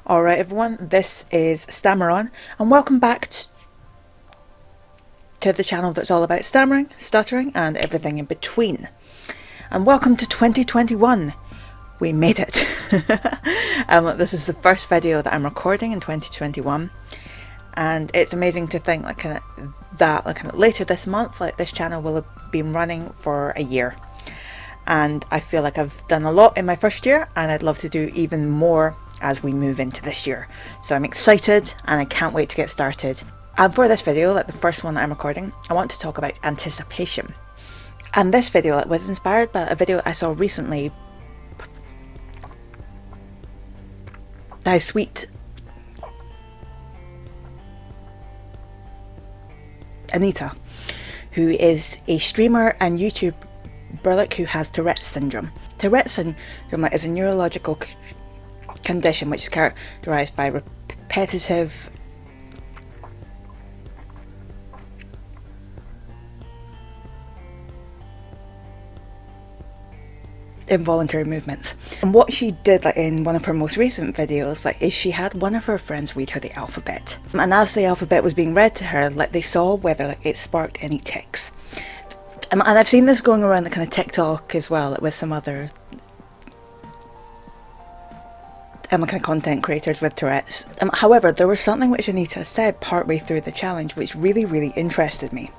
Alright everyone, this is Stammeron and welcome back to the channel that's all about stammering, stuttering and everything in between. And welcome to 2021. We made it. This is the first video that I'm recording in 2021 and it's amazing to think that later this month this channel will have been running for a year. And I feel like I've done a lot in my first year and I'd love to do even more as we move into this year. So I'm excited and I can't wait to get started. And for this video, like the first one that I'm recording, I want to talk about anticipation. And this video was inspired by a video I saw recently by Sweet Anita, who is a streamer and YouTuber who has Tourette's syndrome. Tourette's syndrome is a neurological condition which is characterized by repetitive involuntary movements. And what she did in one of her most recent videos is she had one of her friends read her the alphabet, and as the alphabet was being read to her, they saw whether it sparked any tics. And I've seen this going around the kind of TikTok as well, with some other kind of content creators with Tourette's. However, there was something which Anita said partway through the challenge which really interested me.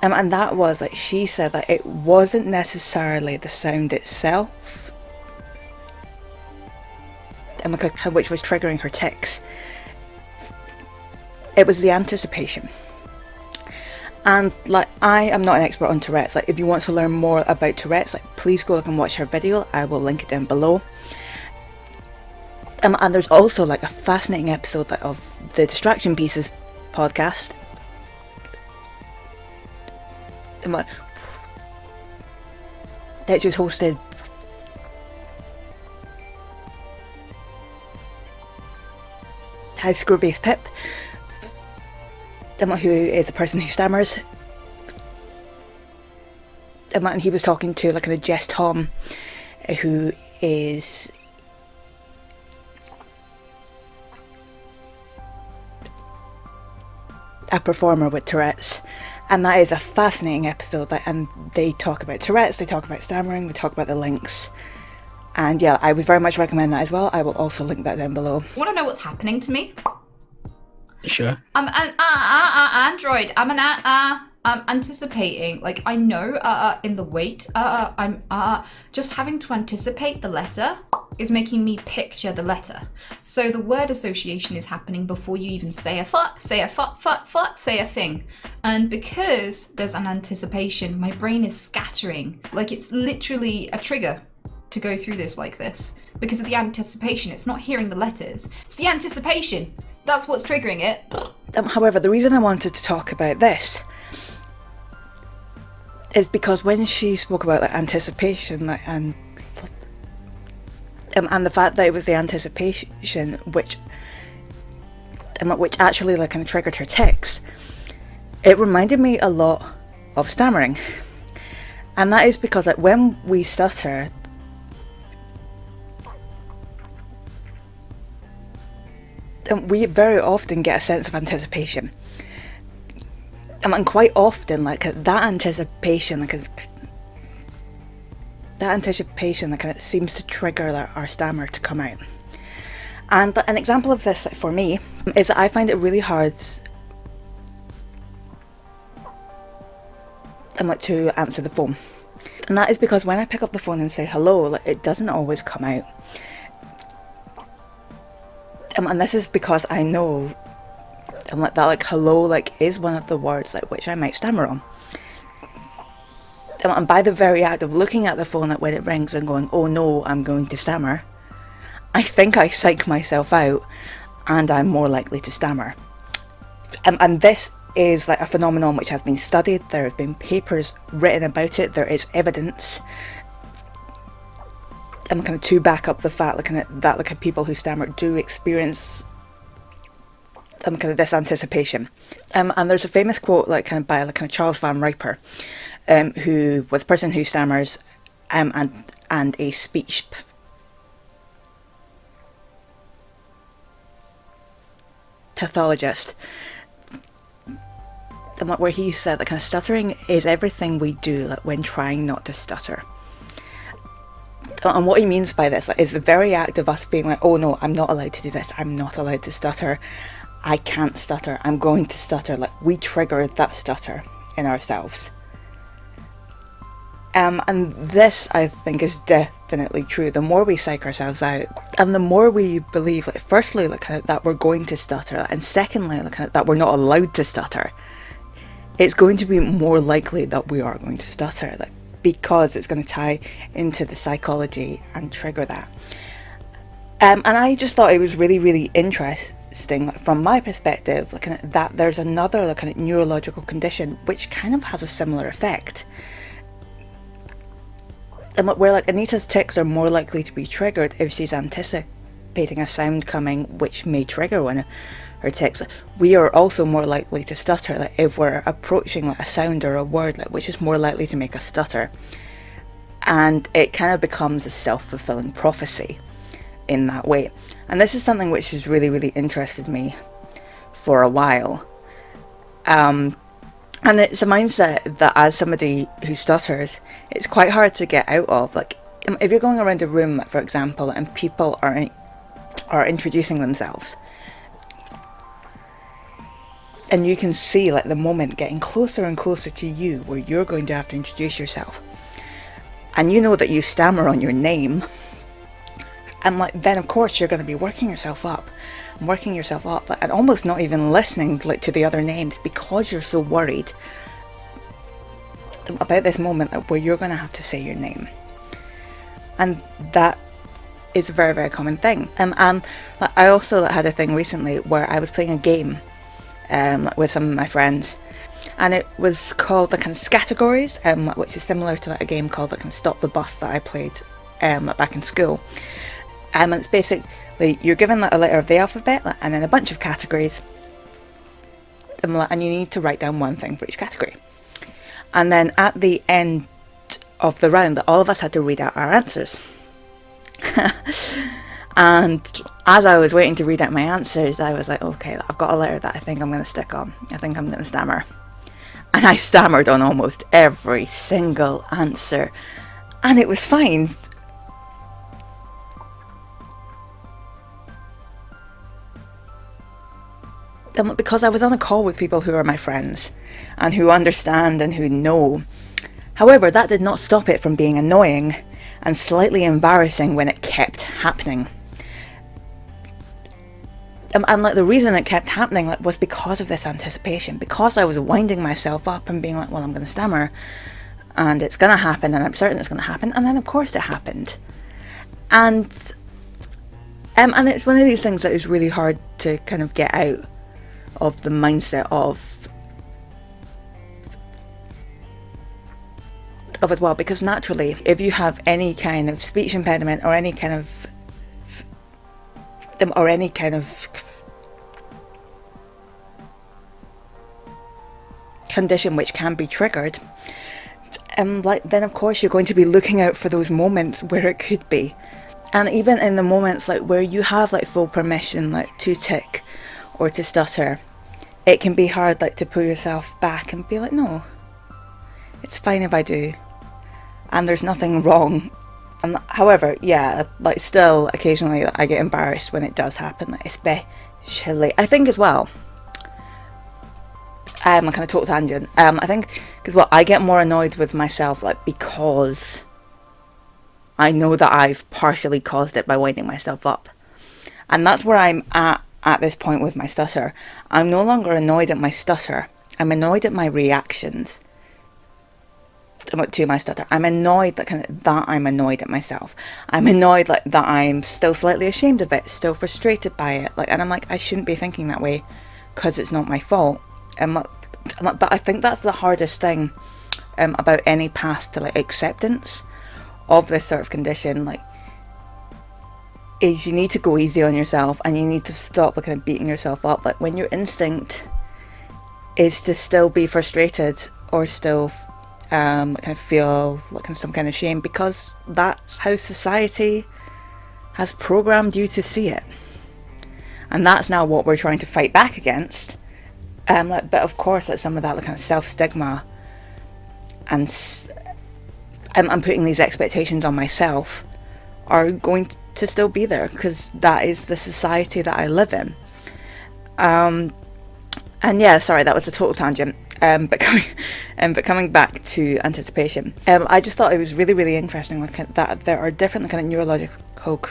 And that was she said that it wasn't necessarily the sound itself which was triggering her tics. It was the anticipation. And I am not an expert on Tourette's. If you want to learn more about Tourette's, please go and watch her video. I will link it down below. And there's also a fascinating episode of the Distraction Pieces podcast that was hosted by Screwbase Pip, who is a person who stammers, and he was talking to a Jess Tom, who is a performer with Tourette's, and that is a fascinating episode. And they talk about Tourette's, they talk about stammering, they talk about the links, and yeah, I would very much recommend that as well. I will also link that down below. Want to know what's happening to me? Sure. I'm an android. I'm anticipating. I know in the wait. I'm just having to anticipate the letter is making me picture the letter. So the word association is happening before you even say a fuck, say a thing. And because there's an anticipation, my brain is scattering. It's literally a trigger to go through this like this. Because of the anticipation, it's not hearing the letters. It's the anticipation. That's what's triggering it. However, the reason I wanted to talk about this is because when she spoke about anticipation and the fact that it was the anticipation which actually kind of triggered her tics, it reminded me a lot of stammering. And that is because when we stutter, we very often get a sense of anticipation. And quite often that anticipation seems to trigger our stammer to come out. And an example of this for me is that I find it really hard to answer the phone. And that is because when I pick up the phone and say hello, it doesn't always come out. And this is because I know that hello is one of the words which I might stammer on. And by the very act of looking at the phone when it rings and going, oh no, I'm going to stammer, I think I psych myself out and I'm more likely to stammer. And this is a phenomenon which has been studied. There have been papers written about it. There is evidence to back up the fact that people who stammer do experience this anticipation. And there's a famous quote by Charles Van Riper, who was a person who stammers and a speech pathologist, where he said that kind of stuttering is everything we do when trying not to stutter. And what he means by this is the very act of us being like, oh no, I'm not allowed to do this, I'm not allowed to stutter, I can't stutter, I'm going to stutter, we trigger that stutter in ourselves. And this, I think, is definitely true. The more we psych ourselves out, and the more we believe, firstly, that we're going to stutter, and secondly, that we're not allowed to stutter, it's going to be more likely that we are going to stutter, because it's going to tie into the psychology and trigger that. And I just thought it was really, really interesting, from my perspective, that there's another neurological condition which kind of has a similar effect. And where Anita's tics are more likely to be triggered if she's anticipating a sound coming which may trigger one of her tics. We are also more likely to stutter if we're approaching a sound or a word which is more likely to make us stutter. And it kind of becomes a self-fulfilling prophecy in that way. And this is something which has really, really interested me for a while. And it's a mindset that, as somebody who stutters, it's quite hard to get out of. If you're going around a room, for example, and people are introducing themselves, and you can see the moment getting closer and closer to you, where you're going to have to introduce yourself, and you know that you stammer on your name, and then of course you're going to be working yourself up, and almost not even listening to the other names, because you're so worried about this moment where you're going to have to say your name. And that is a very, very common thing. And I also had a thing recently where I was playing a game with some of my friends, and it was called Categories, which is similar to a game called Stop the Bus that I played back in school. And it's basically, you're given a letter of the alphabet and then a bunch of categories, and you need to write down one thing for each category. And then at the end of the round, all of us had to read out our answers. And as I was waiting to read out my answers, I was like, okay, I've got a letter that I think I'm going to stick on. I think I'm going to stammer. And I stammered on almost every single answer. And it was fine. Because I was on a call with people who are my friends and who understand and who know. However, that did not stop it from being annoying and slightly embarrassing when it kept happening. And the reason it kept happening was because of this anticipation, because I was winding myself up and being well, I'm going to stammer and it's going to happen and I'm certain it's going to happen, and then of course it happened. And it's one of these things that is really hard to kind of get out of the mindset of it, well, because naturally, if you have any kind of speech impediment or any kind of condition which can be triggered, then of course you're going to be looking out for those moments where it could be. And even in the moments where you have full permission to tick or to stutter, it can be hard to pull yourself back and be no, it's fine if I do, and there's nothing wrong. And however, yeah, still occasionally I get embarrassed when it does happen, especially, I think as well, a kind of total tangent, I think because I get more annoyed with myself because I know that I've partially caused it by winding myself up. And that's where I'm at this point with my stutter. I'm no longer annoyed at my stutter. I'm annoyed at my reactions to my stutter. I'm annoyed that I'm annoyed at myself. I'm annoyed that I'm still slightly ashamed of it, still frustrated by it. And I'm I shouldn't be thinking that way because it's not my fault. But I think that's the hardest thing about any path to acceptance of this sort of condition. Is you need to go easy on yourself, and you need to stop beating yourself up. When your instinct is to still be frustrated or still feel some kind of shame, because that's how society has programmed you to see it. and that's now what we're trying to fight back against. But of course, like, some of that, like, kind of self-stigma, and I'm putting these expectations on myself, are going to still be there, because that is the society that I live in. And yeah, sorry, that was a total tangent. But coming back to anticipation, I just thought it was really, really interesting, like, that there are different kind of neurological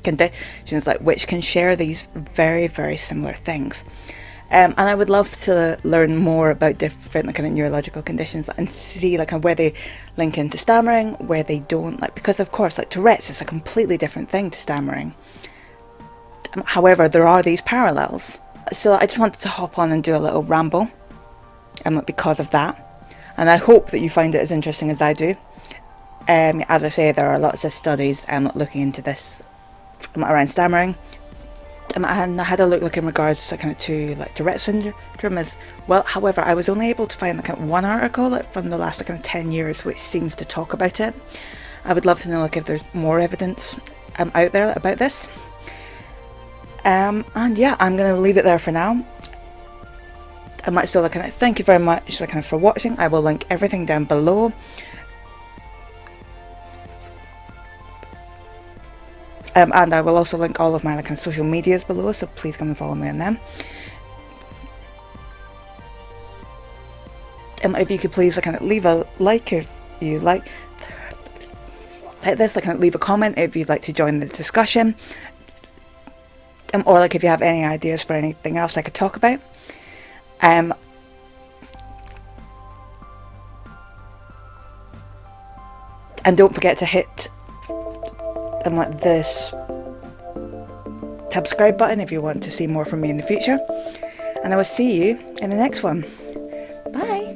conditions, like, which can share these very, very similar things. And I would love to learn more about different kind of neurological conditions and see, like, where they link into stammering, where they don't. Like, because of course, like, Tourette's is a completely different thing to stammering. However, there are these parallels. So I just wanted to hop on and do a little ramble, because of that. And I hope that you find it as interesting as I do. As I say, there are lots of studies looking into this around stammering. And I had a look in regards to kind of to like Tourette syndrome as well. However, I was only able to find like one article from the last kind of 10 years which seems to talk about it. I would love to know if there's more evidence out there about this. And yeah, I'm going to leave it there for now. I might still thank you very much for watching. I will link everything down below. And I will also link all of my social medias below, so please come and follow me on them. If you could please leave a like if you like this, leave a comment if you'd like to join the discussion, or if you have any ideas for anything else I could talk about. And don't forget to hit this subscribe button if you want to see more from me in the future, and I will see you in the next one. Bye.